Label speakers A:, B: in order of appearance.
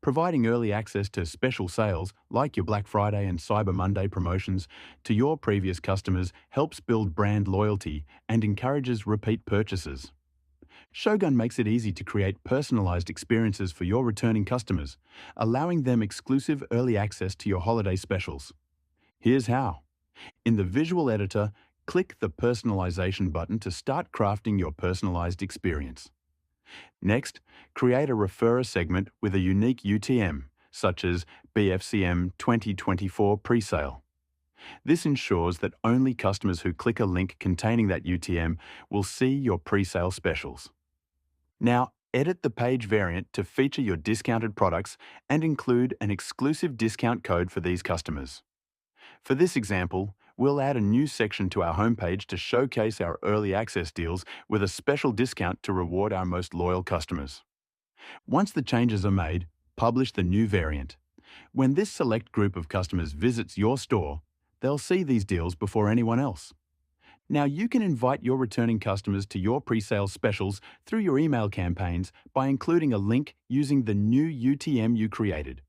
A: Providing early access to special sales, like your Black Friday and Cyber Monday promotions, to your previous customers helps build brand loyalty and encourages repeat purchases. Shogun makes it easy to create personalized experiences for your returning customers, allowing them exclusive early access to your holiday specials. Here's how. In the visual editor, click the Personalization button to start crafting your personalized experience. Next, create a referrer segment with a unique UTM, such as BFCM 2024 presale. This ensures that only customers who click a link containing that UTM will see your presale specials. Now, edit the page variant to feature your discounted products and include an exclusive discount code for these customers. For this example, we'll add a new section to our homepage to showcase our early access deals with a special discount to reward our most loyal customers. Once the changes are made, publish the new variant. When this select group of customers visits your store, they'll see these deals before anyone else. Now you can invite your returning customers to your pre-sale specials through your email campaigns by including a link using the new UTM you created.